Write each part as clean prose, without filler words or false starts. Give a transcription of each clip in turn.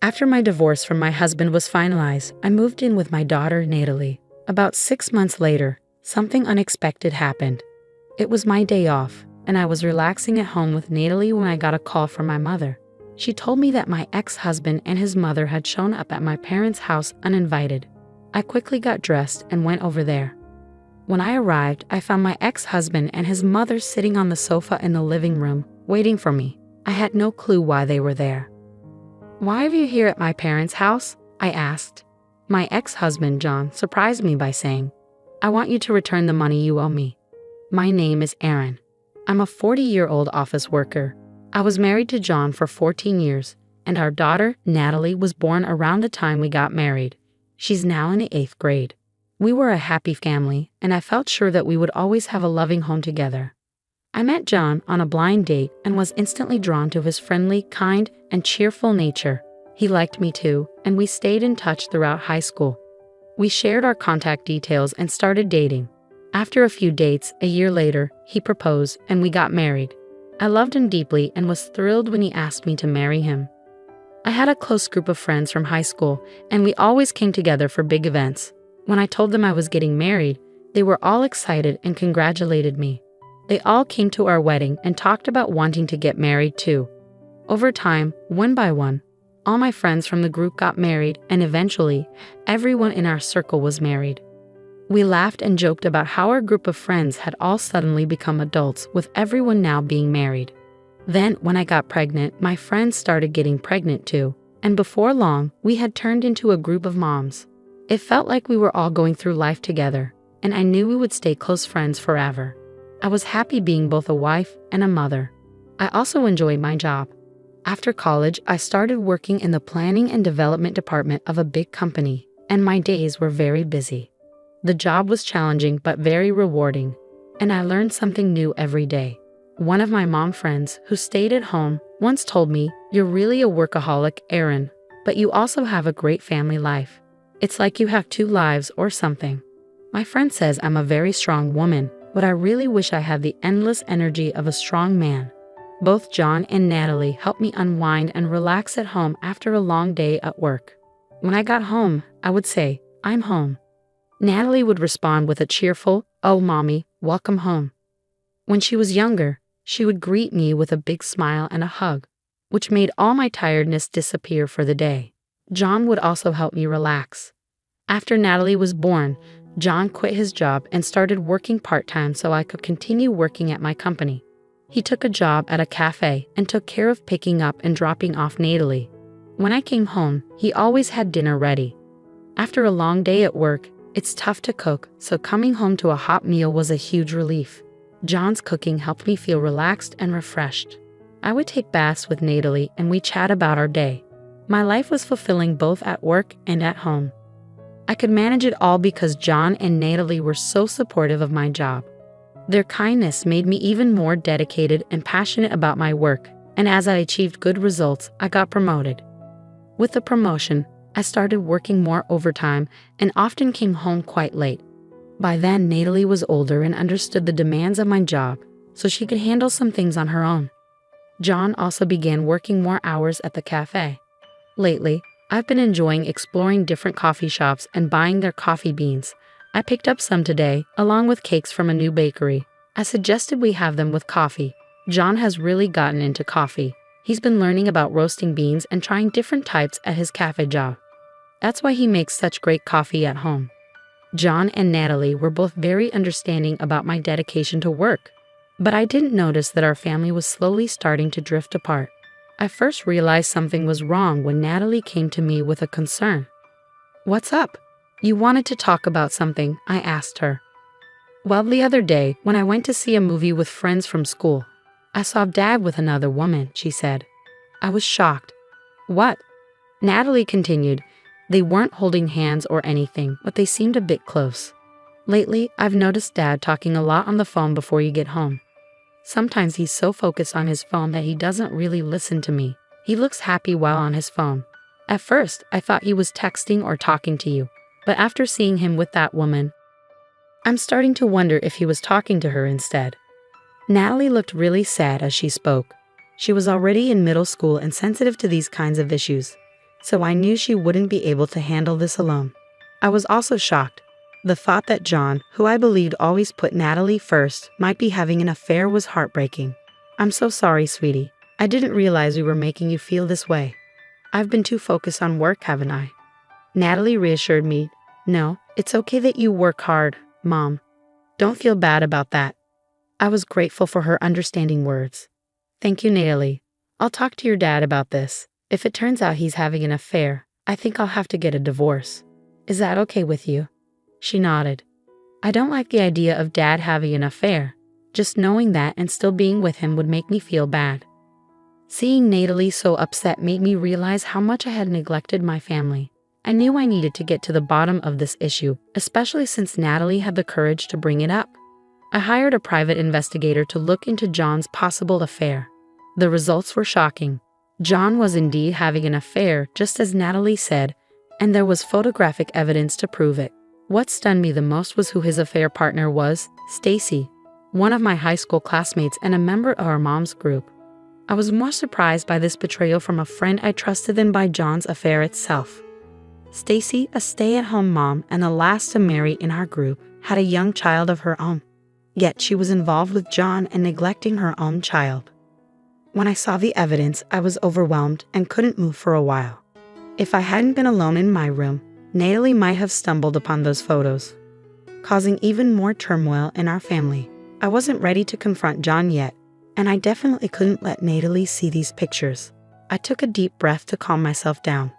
After my divorce from my husband was finalized, I moved in with my daughter, Natalie. About 6 months later, something unexpected happened. It was my day off, and I was relaxing at home with Natalie when I got a call from my mother. She told me that my ex-husband and his mother had shown up at my parents' house uninvited. I quickly got dressed and went over there. When I arrived, I found my ex-husband and his mother sitting on the sofa in the living room, waiting for me. I had no clue why they were there. "Why are you here at my parents' house?" I asked. My ex-husband, John, surprised me by saying, "I want you to return the money you owe me. My name is Aaron. I'm a 40-year-old office worker. I was married to John for 14 years, and our daughter, Natalie, was born around the time we got married. She's now in the 8th grade. We were a happy family, and I felt sure that we would always have a loving home together." I met John on a blind date and was instantly drawn to his friendly, kind, and cheerful nature. He liked me too, and we stayed in touch throughout high school. We shared our contact details and started dating. After a few dates, a year later, he proposed and we got married. I loved him deeply and was thrilled when he asked me to marry him. I had a close group of friends from high school, and we always came together for big events. When I told them I was getting married, they were all excited and congratulated me. They all came to our wedding and talked about wanting to get married too. Over time, one by one, all my friends from the group got married, and eventually, everyone in our circle was married. We laughed and joked about how our group of friends had all suddenly become adults, with everyone now being married. Then, when I got pregnant, my friends started getting pregnant too, and before long, we had turned into a group of moms. It felt like we were all going through life together, and I knew we would stay close friends forever. I was happy being both a wife and a mother. I also enjoyed my job. After college, I started working in the planning and development department of a big company, and my days were very busy. The job was challenging but very rewarding, and I learned something new every day. One of my mom friends, who stayed at home, once told me, "You're really a workaholic, Aaron, but you also have a great family life. It's like you have 2 lives or something." My friend says I'm a very strong woman, but I really wish I had the endless energy of a strong man. Both John and Natalie helped me unwind and relax at home after a long day at work. When I got home, I would say, "I'm home." Natalie would respond with a cheerful, "Oh, Mommy, welcome home." When she was younger, she would greet me with a big smile and a hug, which made all my tiredness disappear for the day. John would also help me relax. After Natalie was born, John quit his job and started working part-time so I could continue working at my company. He took a job at a cafe and took care of picking up and dropping off Natalie. When I came home, he always had dinner ready. After a long day at work, it's tough to cook, so coming home to a hot meal was a huge relief. John's cooking helped me feel relaxed and refreshed. I would take baths with Natalie and we chat about our day. My life was fulfilling both at work and at home. I could manage it all because John and Natalie were so supportive of my job. Their kindness made me even more dedicated and passionate about my work, and as I achieved good results, I got promoted. With the promotion, I started working more overtime and often came home quite late. By then, Natalie was older and understood the demands of my job, so she could handle some things on her own. John also began working more hours at the cafe. Lately, I've been enjoying exploring different coffee shops and buying their coffee beans. I picked up some today, along with cakes from a new bakery. I suggested we have them with coffee. John has really gotten into coffee. He's been learning about roasting beans and trying different types at his cafe job. That's why he makes such great coffee at home. John and Natalie were both very understanding about my dedication to work, but I didn't notice that our family was slowly starting to drift apart. I first realized something was wrong when Natalie came to me with a concern. "What's up? You wanted to talk about something," I asked her. "Well, the other day, when I went to see a movie with friends from school, I saw Dad with another woman," she said. I was shocked. "What?" Natalie continued. "They weren't holding hands or anything, but they seemed a bit close. Lately, I've noticed Dad talking a lot on the phone before you get home. Sometimes he's so focused on his phone that he doesn't really listen to me. He looks happy while on his phone. At first, I thought he was texting or talking to you, but after seeing him with that woman, I'm starting to wonder if he was talking to her instead." Natalie looked really sad as she spoke. She was already in middle school and sensitive to these kinds of issues. so I knew she wouldn't be able to handle this alone. I was also shocked. The thought that John, who I believed always put Natalie first, might be having an affair was heartbreaking. I'm so sorry, sweetie. I didn't realize we were making you feel this way. I've been too focused on work, haven't I? Natalie reassured me. No, it's okay that you work hard, Mom. Don't feel bad about that. I was grateful for her understanding words. Thank you, Natalie. I'll talk to your dad about this. If it turns out he's having an affair, I think I'll have to get a divorce. Is that okay with you? She nodded. I don't like the idea of Dad having an affair. Just knowing that and still being with him would make me feel bad. Seeing Natalie so upset made me realize how much I had neglected my family. I knew I needed to get to the bottom of this issue, especially since Natalie had the courage to bring it up. I hired a private investigator to look into John's possible affair. The results were shocking. John was indeed having an affair, just as Natalie said, and there was photographic evidence to prove it. What stunned me the most was who his affair partner was, Stacy, one of my high school classmates and a member of our mom's group. I was more surprised by this betrayal from a friend I trusted than by John's affair itself. Stacy, a stay-at-home mom and the last to marry in our group, had a young child of her own. Yet she was involved with John and neglecting her own child. When I saw the evidence, I was overwhelmed and couldn't move for a while. If I hadn't been alone in my room, Natalie might have stumbled upon those photos, causing even more turmoil in our family. I wasn't ready to confront John yet, and I definitely couldn't let Natalie see these pictures. I took a deep breath to calm myself down.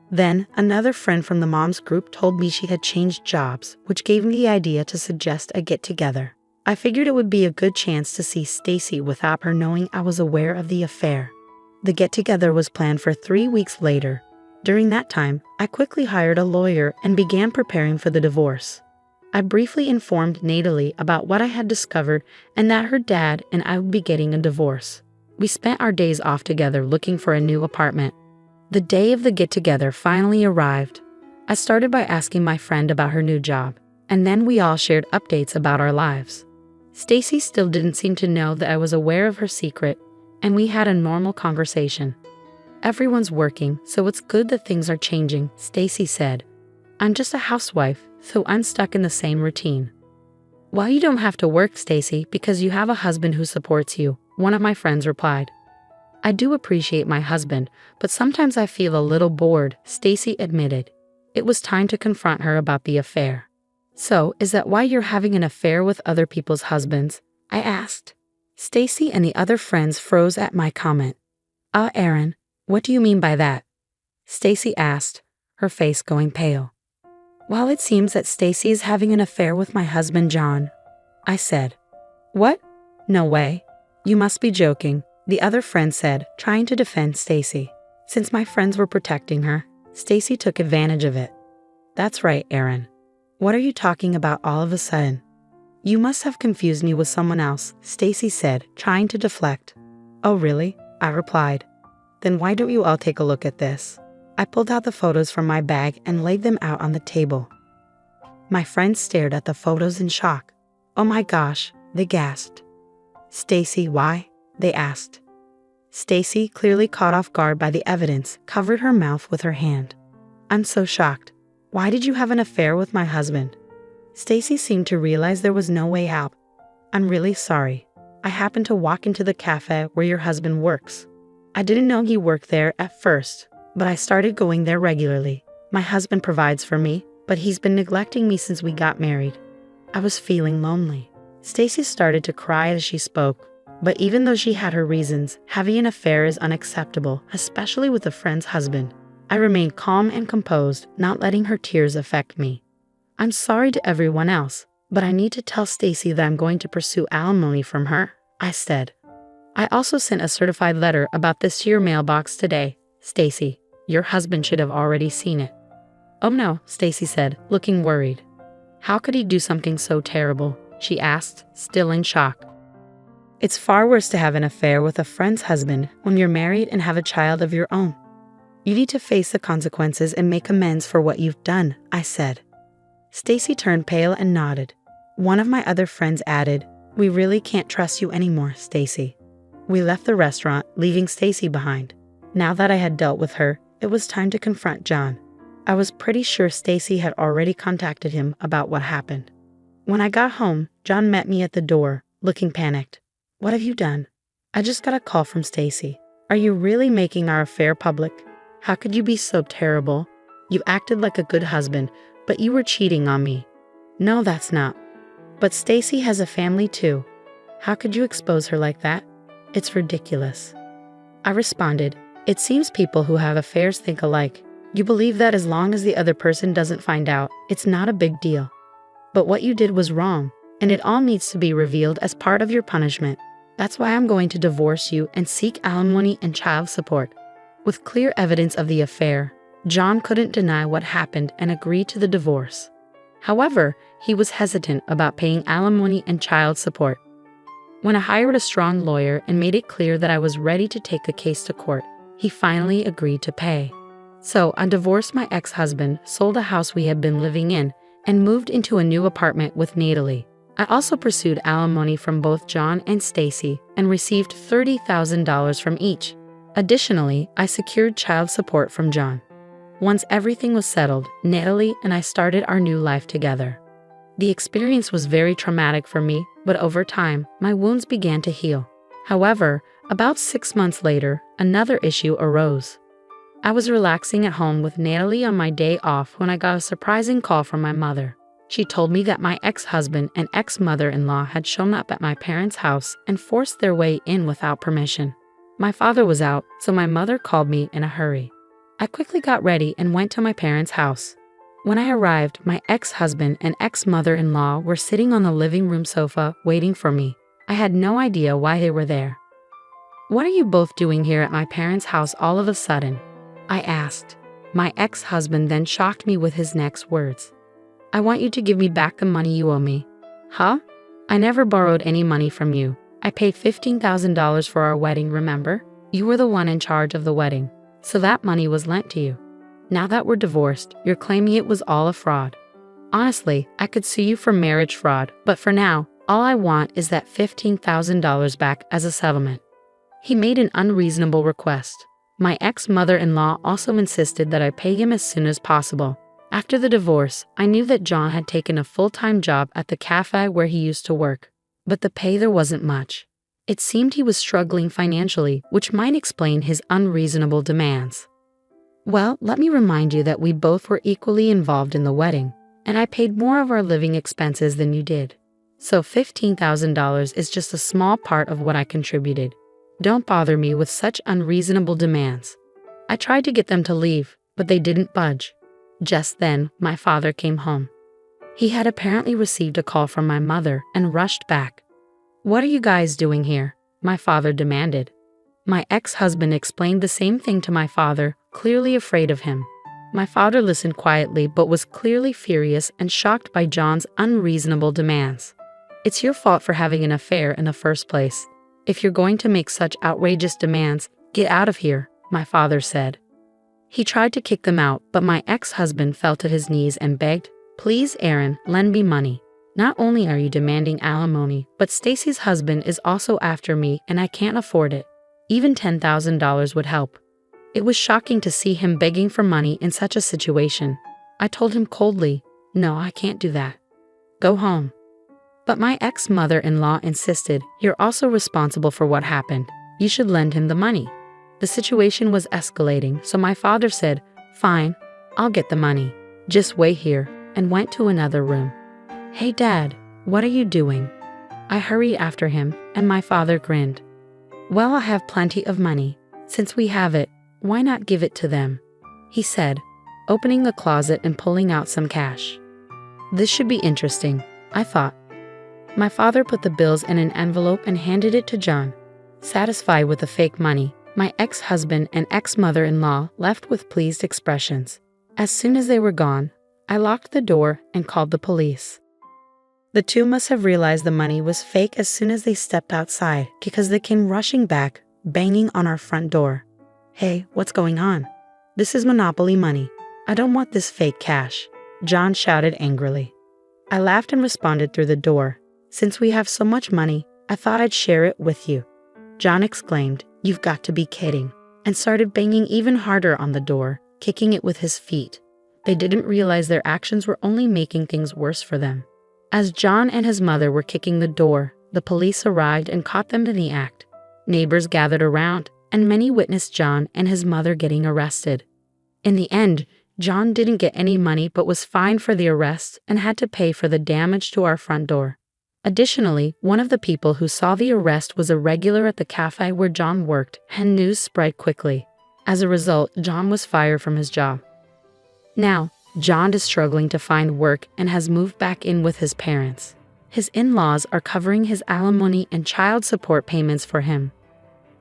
Then, another friend from the mom's group told me she had changed jobs, which gave me the idea to suggest a get-together. I figured it would be a good chance to see Stacy without her knowing I was aware of the affair. The get-together was planned for 3 weeks later. During that time, I quickly hired a lawyer and began preparing for the divorce. I briefly informed Natalie about what I had discovered and that her dad and I would be getting a divorce. We spent our days off together looking for a new apartment. The day of the get-together finally arrived. I started by asking my friend about her new job, and then we all shared updates about our lives. Stacy still didn't seem to know that I was aware of her secret, and we had a normal conversation. Everyone's working, so it's good that things are changing, Stacy said. I'm just a housewife, so I'm stuck in the same routine. Well, you don't have to work, Stacy, because you have a husband who supports you, one of my friends replied. I do appreciate my husband, but sometimes I feel a little bored, Stacy admitted. It was time to confront her about the affair. So, is that why you're having an affair with other people's husbands? I asked. Stacy and the other friends froze at my comment. Aaron, what do you mean by that? Stacy asked, her face going pale. Well, it seems that Stacy is having an affair with my husband, John, I said. What? No way. You must be joking, the other friend said, trying to defend Stacy. Since my friends were protecting her, Stacy took advantage of it. That's right, Aaron. What are you talking about all of a sudden? You must have confused me with someone else, Stacy said, trying to deflect. Oh, really? I replied. Then why don't you all take a look at this? I pulled out the photos from my bag and laid them out on the table. My friends stared at the photos in shock. Oh my gosh, they gasped. Stacy, why? They asked. Stacy, clearly caught off guard by the evidence, covered her mouth with her hand. I'm so shocked. Why did you have an affair with my husband? Stacy seemed to realize there was no way out. I'm really sorry. I happened to walk into the cafe where your husband works. I didn't know he worked there at first, but I started going there regularly. My husband provides for me, but he's been neglecting me since we got married. I was feeling lonely. Stacy started to cry as she spoke, but even though she had her reasons, having an affair is unacceptable, especially with a friend's husband. I remained calm and composed, not letting her tears affect me. I'm sorry to everyone else, but I need to tell Stacy that I'm going to pursue alimony from her, I said. I also sent a certified letter about this to your mailbox today, Stacy. Your husband should have already seen it. Oh no, Stacy said, looking worried. How could he do something so terrible? She asked, still in shock. It's far worse to have an affair with a friend's husband when you're married and have a child of your own. You need to face the consequences and make amends for what you've done, I said. Stacy turned pale and nodded. One of my other friends added, We really can't trust you anymore, Stacy. We left the restaurant, leaving Stacy behind. Now that I had dealt with her, It was time to confront John. I was pretty sure Stacy had already contacted him about what happened. When I got home, John met me at the door, looking panicked. "What have you done?" "I just got a call from Stacy." "Are you really making our affair public? How could you be so terrible? You acted like a good husband, but you were cheating on me." "No, that's not. But Stacy has a family too. How could you expose her like that? It's ridiculous." I responded, "It seems people who have affairs think alike. You believe that as long as the other person doesn't find out, it's not a big deal. But what you did was wrong, and it all needs to be revealed as part of your punishment. That's why I'm going to divorce you and seek alimony and child support." With clear evidence of the affair, John couldn't deny what happened and agreed to the divorce. However, he was hesitant about paying alimony and child support. When I hired a strong lawyer and made it clear that I was ready to take the case to court, he finally agreed to pay. So I divorced my ex-husband, sold a house we had been living in, and moved into a new apartment with Natalie. I also pursued alimony from both John and Stacy and received $30,000 from each. Additionally, I secured child support from John. Once everything was settled, Natalie and I started our new life together. The experience was very traumatic for me, but over time, my wounds began to heal. However, about 6 months later, another issue arose. I was relaxing at home with Natalie on my day off when I got a surprising call from my mother. She told me that my ex-husband and ex-mother-in-law had shown up at my parents' house and forced their way in without permission. My father was out, so my mother called me in a hurry. I quickly got ready and went to my parents' house. When I arrived, my ex-husband and ex-mother-in-law were sitting on the living room sofa waiting for me. I had no idea why they were there. "What are you both doing here at my parents' house all of a sudden?" I asked. My ex-husband then shocked me with his next words. "I want you to give me back the money you owe me." "Huh? I never borrowed any money from you. I paid $15,000 for our wedding, remember? You were the one in charge of the wedding, so that money was lent to you. Now that we're divorced, you're claiming it was all a fraud. Honestly, I could sue you for marriage fraud, but for now, all I want is that $15,000 back as a settlement." He made an unreasonable request. My ex-mother-in-law also insisted that I pay him as soon as possible. After the divorce, I knew that John had taken a full-time job at the cafe where he used to work, but the pay there wasn't much. It seemed he was struggling financially, which might explain his unreasonable demands. Well, let me remind you that we both were equally involved in the wedding, and I paid more of our living expenses than you did. So $15,000 is just a small part of what I contributed. Don't bother me with such unreasonable demands. I tried to get them to leave, but they didn't budge. Just then, my father came home. He had apparently received a call from my mother and rushed back. "What are you guys doing here?" my father demanded. My ex-husband explained the same thing to my father, clearly afraid of him. My father listened quietly but was clearly furious and shocked by John's unreasonable demands. "It's your fault for having an affair in the first place. If you're going to make such outrageous demands, get out of here," my father said. He tried to kick them out, but my ex-husband fell to his knees and begged, "Please, Aaron, lend me money. Not only are you demanding alimony, but Stacy's husband is also after me and I can't afford it. Even $10,000 would help." It was shocking to see him begging for money in such a situation. I told him coldly, "No, I can't do that. Go home." But my ex-mother-in-law insisted, "You're also responsible for what happened. You should lend him the money." The situation was escalating, so my father said, "Fine, I'll get the money. Just wait here," and went to another room. "Hey, Dad, what are you doing?" I hurried after him, and my father grinned. "Well, I have plenty of money. Since we have it, why not give it to them?" he said, opening a closet and pulling out some cash. This should be interesting, I thought. My father put the bills in an envelope and handed it to John. Satisfied with the fake money, my ex-husband and ex-mother-in-law left with pleased expressions. As soon as they were gone, I locked the door and called the police. The two must have realized the money was fake as soon as they stepped outside because they came rushing back, banging on our front door. "Hey, what's going on? This is Monopoly money. I don't want this fake cash," John shouted angrily. I laughed and responded through the door. "Since we have so much money, I thought I'd share it with you." John exclaimed, "You've got to be kidding. and started banging even harder on the door, kicking it with his feet. They didn't realize their actions were only making things worse for them. As John and his mother were kicking the door, the police arrived and caught them in the act. Neighbors gathered around, and many witnessed John and his mother getting arrested. In the end, John didn't get any money but was fined for the arrest and had to pay for the damage to our front door. Additionally, one of the people who saw the arrest was a regular at the cafe where John worked, and news spread quickly. As a result, John was fired from his job. Now, John is struggling to find work and has moved back in with his parents. His in-laws are covering his alimony and child support payments for him.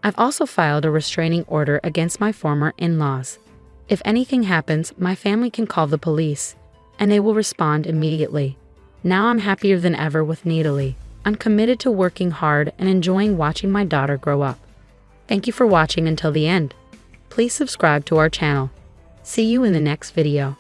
I've also filed a restraining order against my former in-laws. If anything happens, my family can call the police, and they will respond immediately. Now I'm happier than ever with Natalie. I'm committed to working hard and enjoying watching my daughter grow up. Thank you for watching until the end. Please subscribe to our channel. See you in the next video.